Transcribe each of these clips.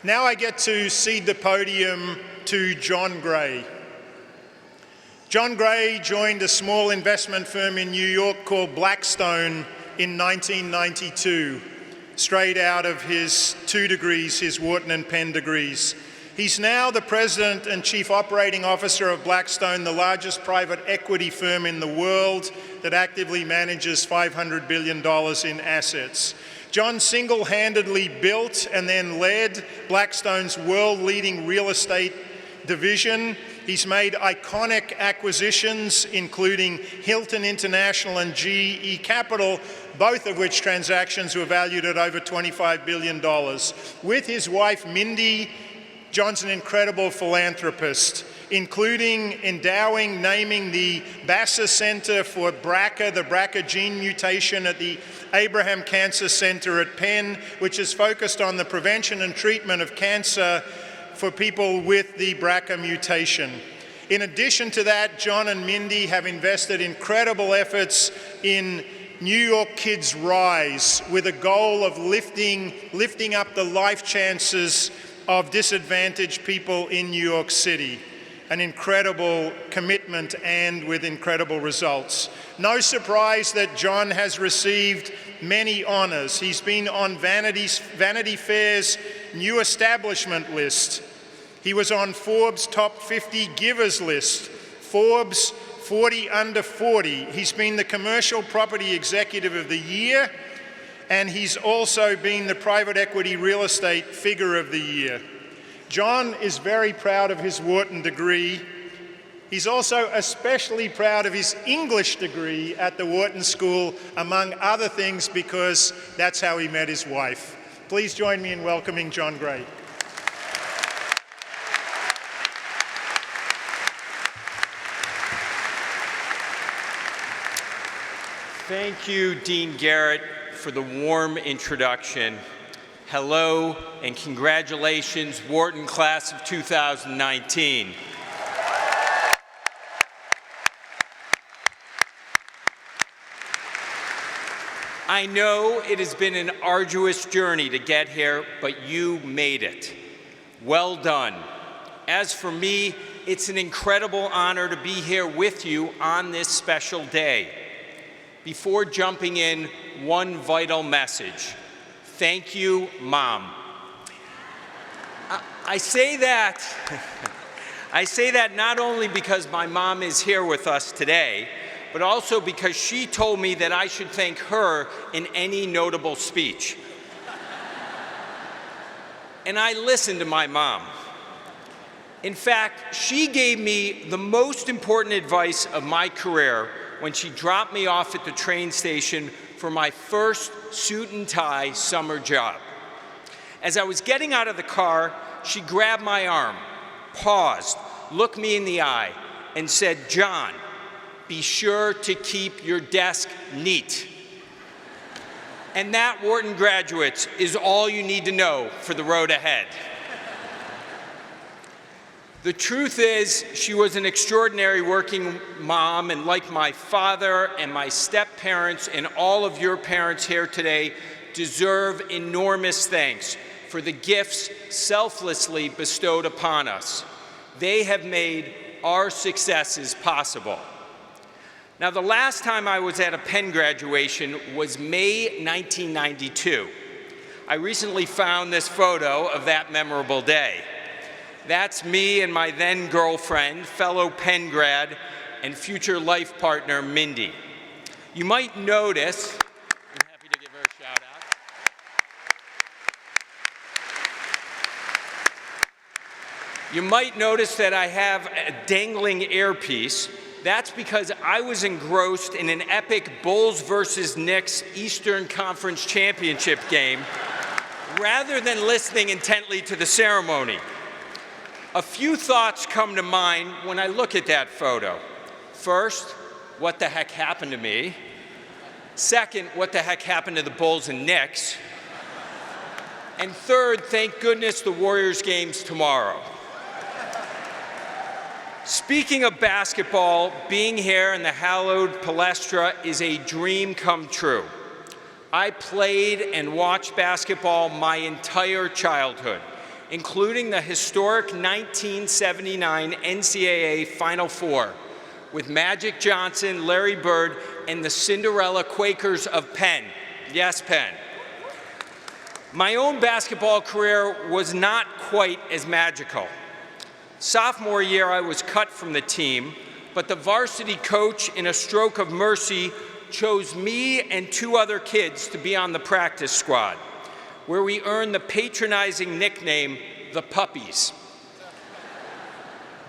Now I get to cede the podium to John Gray. John Gray joined a small investment firm in New York called Blackstone in 1992, straight out of his 2 degrees, his Wharton and Penn degrees. He's now the president and chief operating officer of Blackstone, the largest private equity firm in the world that actively manages $500 billion in assets. John single-handedly built and then led Blackstone's world-leading real estate division. He's made iconic acquisitions, including Hilton International and GE Capital, both of which transactions were valued at over $25 billion. With his wife, Mindy, John's an incredible philanthropist, including naming the Bassett Center for BRCA, the BRCA gene mutation at the Abraham Cancer Center at Penn, which is focused on the prevention and treatment of cancer for people with the BRCA mutation. In addition to that, John and Mindy have invested incredible efforts in New York Kids Rise with a goal of lifting up the life chances of disadvantaged people in New York City. An incredible commitment and with incredible results. No surprise that John has received many honors. He's been on Vanity Fair's New Establishment list. He was on Forbes' Top 50 Givers list, Forbes 40 Under 40. He's been the Commercial Property Executive of the Year, and he's also been the Private Equity Real Estate Figure of the Year. John is very proud of his Wharton degree. He's also especially proud of his English degree at the Wharton School, among other things, because that's how he met his wife. Please join me in welcoming John Gray. Thank you, Dean Garrett, for the warm introduction. Hello and congratulations, Wharton Class of 2019. I know it has been an arduous journey to get here, but you made it. Well done. As for me, it's an incredible honor to be here with you on this special day. Before jumping in, one vital message. Thank you, Mom. I say that not only because my mom is here with us today, but also because she told me that I should thank her in any notable speech. And I listened to my mom. In fact, she gave me the most important advice of my career when she dropped me off at the train station for my first suit and tie summer job. As I was getting out of the car, she grabbed my arm, paused, looked me in the eye, and said, "John, be sure to keep your desk neat." And that, Wharton graduates, is all you need to know for the road ahead. The truth is, she was an extraordinary working mom, and like my father and my step-parents and all of your parents here today, deserve enormous thanks for the gifts selflessly bestowed upon us. They have made our successes possible. Now, the last time I was at a Penn graduation was May 1992. I recently found this photo of that memorable day. That's me and my then girlfriend, fellow Penn grad, and future life partner, Mindy. You might notice, I'm happy to give her a shout out. You might notice that I have a dangling earpiece. That's because I was engrossed in an epic Bulls versus Knicks Eastern Conference Championship game rather than listening intently to the ceremony. A few thoughts come to mind when I look at that photo. First, what the heck happened to me? Second, what the heck happened to the Bulls and Knicks? And third, thank goodness the Warriors game's tomorrow. Speaking of basketball, being here in the hallowed Palestra is a dream come true. I played and watched basketball my entire childhood, including the historic 1979 NCAA Final Four with Magic Johnson, Larry Bird, and the Cinderella Quakers of Penn. Yes, Penn. My own basketball career was not quite as magical. Sophomore year, I was cut from the team, but the varsity coach, in a stroke of mercy, chose me and 2 other kids to be on the practice squad, where we earned the patronizing nickname, the Puppies.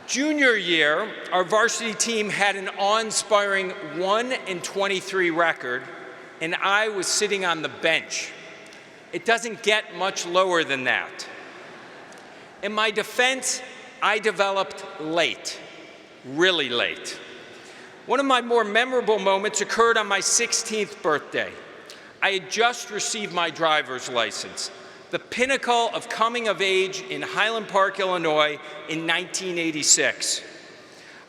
Junior year, our varsity team had an awe-inspiring 1-23 record, and I was sitting on the bench. It doesn't get much lower than that. In my defense, I developed late, really late. One of my more memorable moments occurred on my 16th birthday. I had just received my driver's license, the pinnacle of coming of age in Highland Park, Illinois in 1986.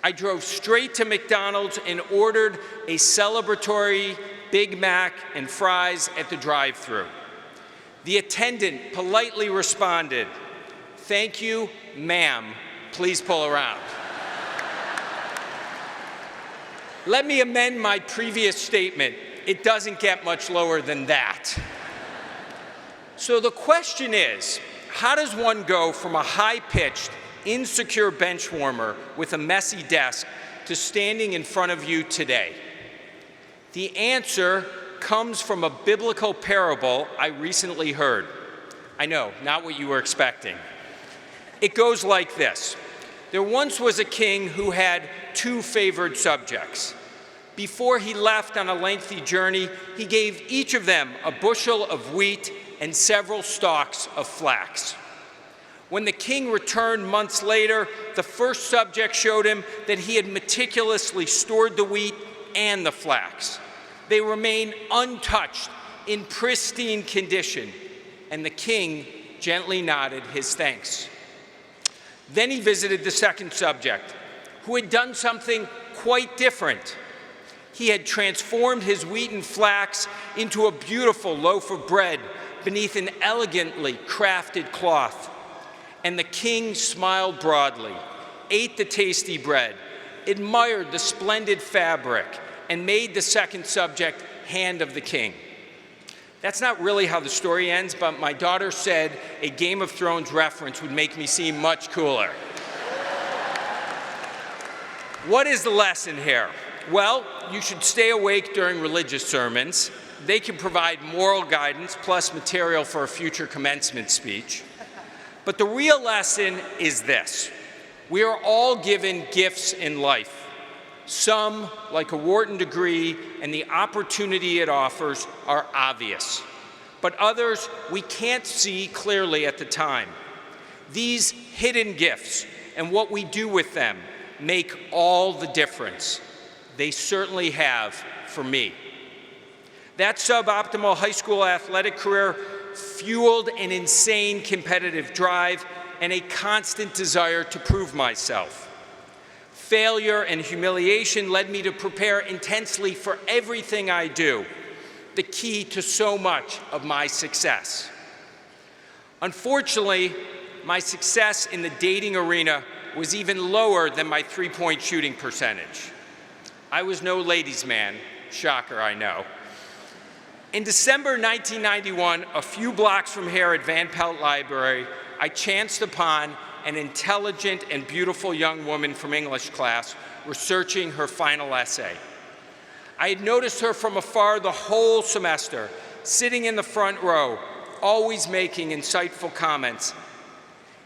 I drove straight to McDonald's and ordered a celebratory Big Mac and fries at the drive-thru. The attendant politely responded, "Thank you, ma'am. Please pull around." Let me amend my previous statement. It doesn't get much lower than that. So the question is, how does one go from a high-pitched, insecure bench warmer with a messy desk to standing in front of you today? The answer comes from a biblical parable I recently heard. I know, not what you were expecting. It goes like this. There once was a king who had 2 favored subjects. Before he left on a lengthy journey, he gave each of them a bushel of wheat and several stalks of flax. When the king returned months later, the first subject showed him that he had meticulously stored the wheat and the flax. They remained untouched, in pristine condition, and the king gently nodded his thanks. Then he visited the second subject, who had done something quite different. He had transformed his wheat and flax into a beautiful loaf of bread beneath an elegantly crafted cloth. And the king smiled broadly, ate the tasty bread, admired the splendid fabric, and made the second subject hand of the king. That's not really how the story ends, but my daughter said a Game of Thrones reference would make me seem much cooler. What is the lesson here? Well, you should stay awake during religious sermons. They can provide moral guidance plus material for a future commencement speech. But the real lesson is this. We are all given gifts in life. Some, like a Wharton degree and the opportunity it offers, are obvious. But others we can't see clearly at the time. These hidden gifts and what we do with them make all the difference. They certainly have for me. That suboptimal high school athletic career fueled an insane competitive drive and a constant desire to prove myself. Failure and humiliation led me to prepare intensely for everything I do, the key to so much of my success. Unfortunately, my success in the dating arena was even lower than my three-point shooting percentage. I was no ladies' man, shocker, I know. In December 1991, a few blocks from here at Van Pelt Library, I chanced upon an intelligent and beautiful young woman from English class researching her final essay. I had noticed her from afar the whole semester, sitting in the front row, always making insightful comments.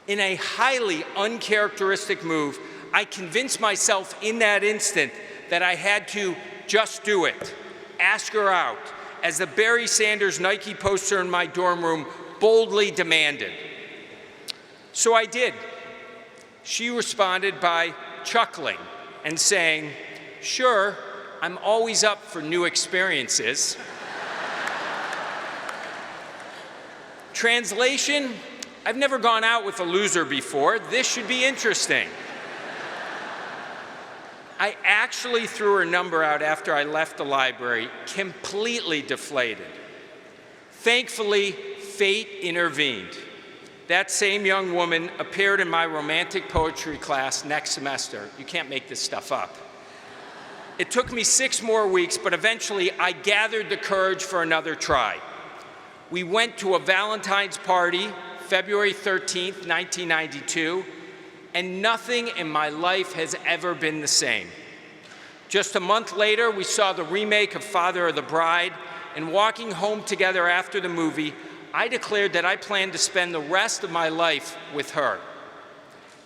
In a highly uncharacteristic move, I convinced myself in that instant that I had to just do it, ask her out, as the Barry Sanders Nike poster in my dorm room boldly demanded. So I did. She responded by chuckling and saying, "Sure, I'm always up for new experiences." Translation, I've never gone out with a loser before. This should be interesting. I actually threw her number out after I left the library, completely deflated. Thankfully, fate intervened. that same young woman appeared in my romantic poetry class next semester. You can't make this stuff up. It took me 6 more weeks, but eventually I gathered the courage for another try. We went to a Valentine's party, February 13th, 1992, and nothing in my life has ever been the same. Just a month later, we saw the remake of Father of the Bride, and walking home together after the movie, I declared that I planned to spend the rest of my life with her.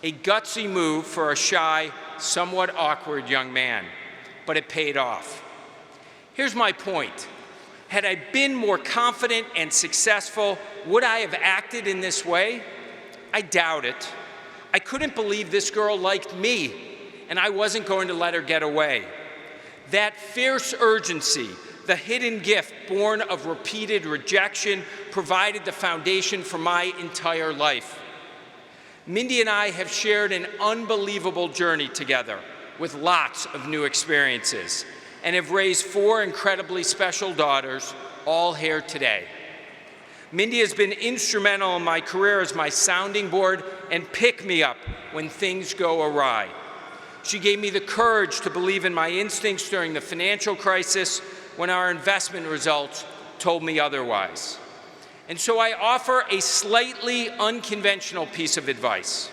A gutsy move for a shy, somewhat awkward young man, but it paid off. Here's my point. Had I been more confident and successful, would I have acted in this way? I doubt it. I couldn't believe this girl liked me, and I wasn't going to let her get away. That fierce urgency, the hidden gift born of repeated rejection, provided the foundation for my entire life. Mindy and I have shared an unbelievable journey together with lots of new experiences, and have raised 4 incredibly special daughters, all here today. Mindy has been instrumental in my career as my sounding board and pick-me-up when things go awry. She gave me the courage to believe in my instincts during the financial crisis when our investment results told me otherwise. And so I offer a slightly unconventional piece of advice.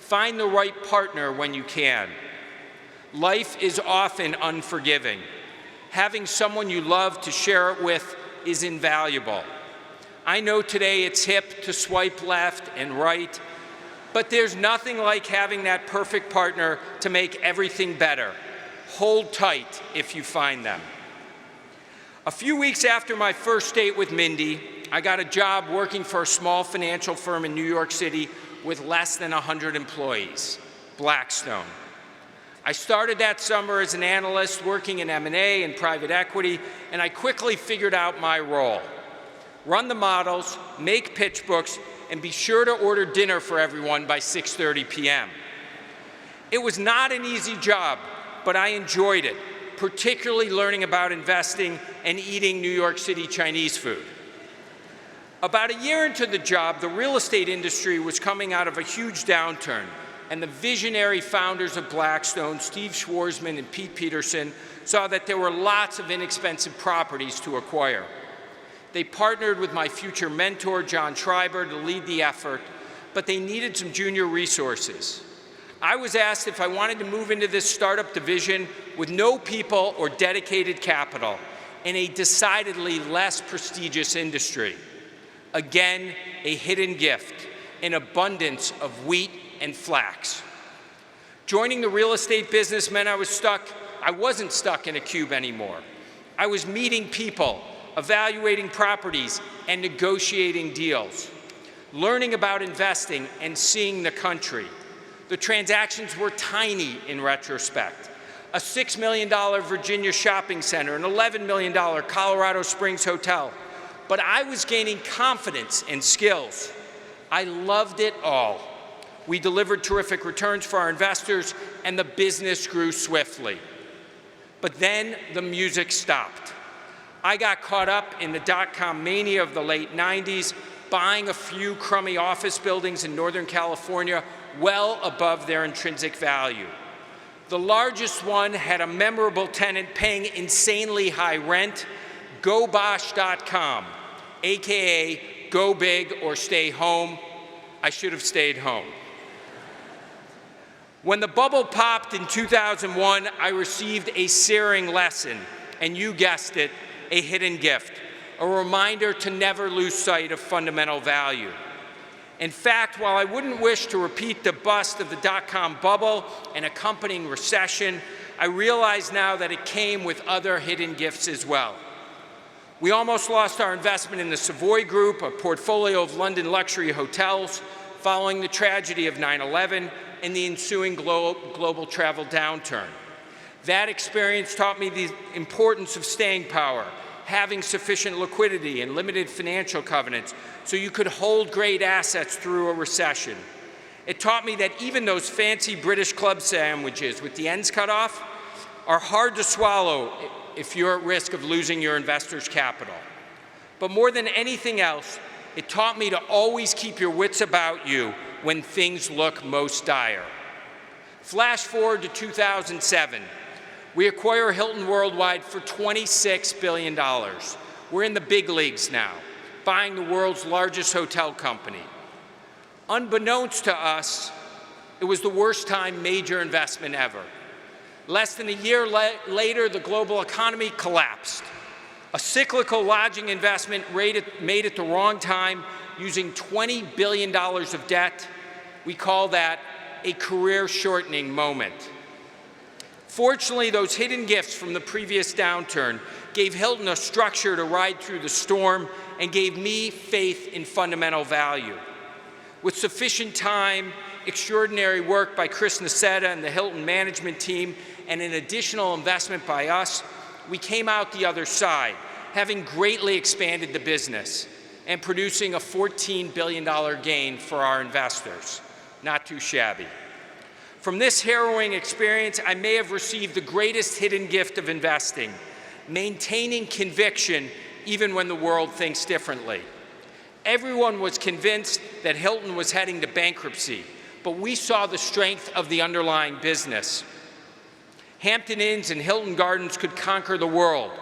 Find the right partner when you can. Life is often unforgiving. Having someone you love to share it with is invaluable. I know today it's hip to swipe left and right, but there's nothing like having that perfect partner to make everything better. Hold tight if you find them. A few weeks after my first date with Mindy, I got a job working for a small financial firm in New York City with less than 100 employees, Blackstone. I started that summer as an analyst working in M&A and private equity, and I quickly figured out my role. Run the models, make pitch books, and be sure to order dinner for everyone by 6:30 p.m. It was not an easy job, but I enjoyed it, particularly learning about investing and eating New York City Chinese food. About a year into the job, the real estate industry was coming out of a huge downturn, and the visionary founders of Blackstone, Steve Schwarzman and Pete Peterson, saw that there were lots of inexpensive properties to acquire. They partnered with my future mentor, John Schreiber, to lead the effort, but they needed some junior resources. I was asked if I wanted to move into this startup division with no people or dedicated capital in a decidedly less prestigious industry. Again, a hidden gift, an abundance of wheat and flax. Joining the real estate business meant I wasn't stuck in a cube anymore. I was meeting people, evaluating properties, and negotiating deals, learning about investing and seeing the country. The transactions were tiny in retrospect. A $6 million Virginia shopping center, an $11 million Colorado Springs hotel. But I was gaining confidence and skills. I loved it all. We delivered terrific returns for our investors, and the business grew swiftly. But then the music stopped. I got caught up in the dot-com mania of the late 90s, buying a few crummy office buildings in Northern California well above their intrinsic value. The largest one had a memorable tenant paying insanely high rent, GoBosh.com, AKA go big or stay home. I should have stayed home. When the bubble popped in 2001, I received a searing lesson, and you guessed it, a hidden gift, a reminder to never lose sight of fundamental value. In fact, while I wouldn't wish to repeat the bust of the dot-com bubble and accompanying recession, I realize now that it came with other hidden gifts as well. We almost lost our investment in the Savoy Group, a portfolio of London luxury hotels, following the tragedy of 9/11 and the ensuing global travel downturn. That experience taught me the importance of staying power, having sufficient liquidity and limited financial covenants so you could hold great assets through a recession. It taught me that even those fancy British club sandwiches with the ends cut off are hard to swallow if you're at risk of losing your investors' capital. But more than anything else, It taught me to always keep your wits about you when things look most dire. Flash forward to 2007. We acquire Hilton Worldwide for $26 billion. We're in the big leagues now, buying the world's largest hotel company. Unbeknownst to us, it was the worst time major investment ever. Less than a year later, the global economy collapsed. A cyclical lodging investment made at the wrong time, using $20 billion of debt. We call that a career-shortening moment. Fortunately, those hidden gifts from the previous downturn gave Hilton a structure to ride through the storm and gave me faith in fundamental value. With sufficient time, extraordinary work by Chris Nassetta and the Hilton management team, and an additional investment by us, we came out the other side, having greatly expanded the business and producing a $14 billion gain for our investors. Not too shabby. From this harrowing experience, I may have received the greatest hidden gift of investing, maintaining conviction even when the world thinks differently. Everyone was convinced that Hilton was heading to bankruptcy, but we saw the strength of the underlying business. Hampton Inns and Hilton Gardens could conquer the world,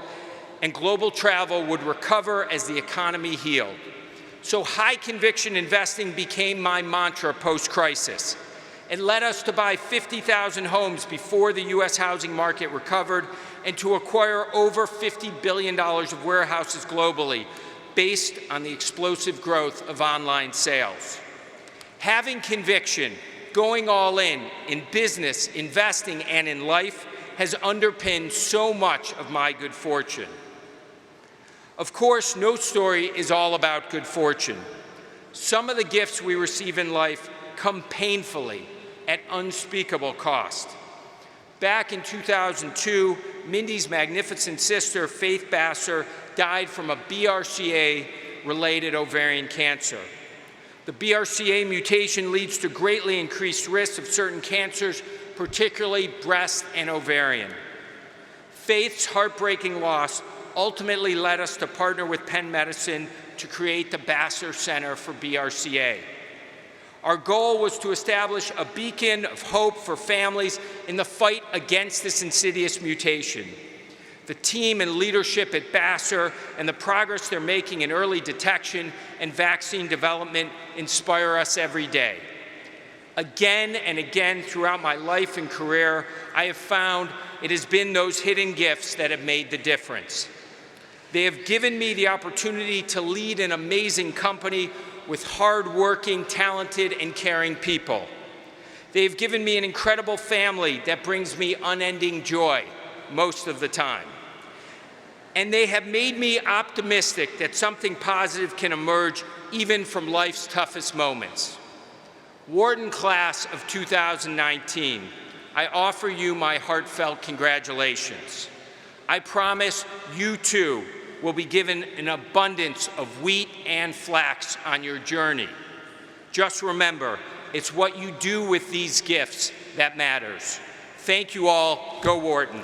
and global travel would recover as the economy healed. So high conviction investing became my mantra post-crisis. It led us to buy 50,000 homes before the U.S. housing market recovered and to acquire over $50 billion of warehouses globally based on the explosive growth of online sales. Having conviction, going all in business, investing, and in life has underpinned so much of my good fortune. Of course, no story is all about good fortune. Some of the gifts we receive in life come painfully at unspeakable cost. Back in 2002, Mindy's magnificent sister, Faith Basser, died from a BRCA-related ovarian cancer. The BRCA mutation leads to greatly increased risks of certain cancers, particularly breast and ovarian. Faith's heartbreaking loss ultimately led us to partner with Penn Medicine to create the Basser Center for BRCA. Our goal was to establish a beacon of hope for families in the fight against this insidious mutation. The team and leadership at Basser and the progress they're making in early detection and vaccine development inspire us every day. Again and again throughout my life and career, I have found it has been those hidden gifts that have made the difference. They have given me the opportunity to lead an amazing company with hardworking, talented, and caring people. They've given me an incredible family that brings me unending joy most of the time. And they have made me optimistic that something positive can emerge even from life's toughest moments. Wharton Class of 2019, I offer you my heartfelt congratulations. I promise you too will be given an abundance of wheat and flax on your journey. Just remember, it's what you do with these gifts that matters. Thank you all. Go Wharton.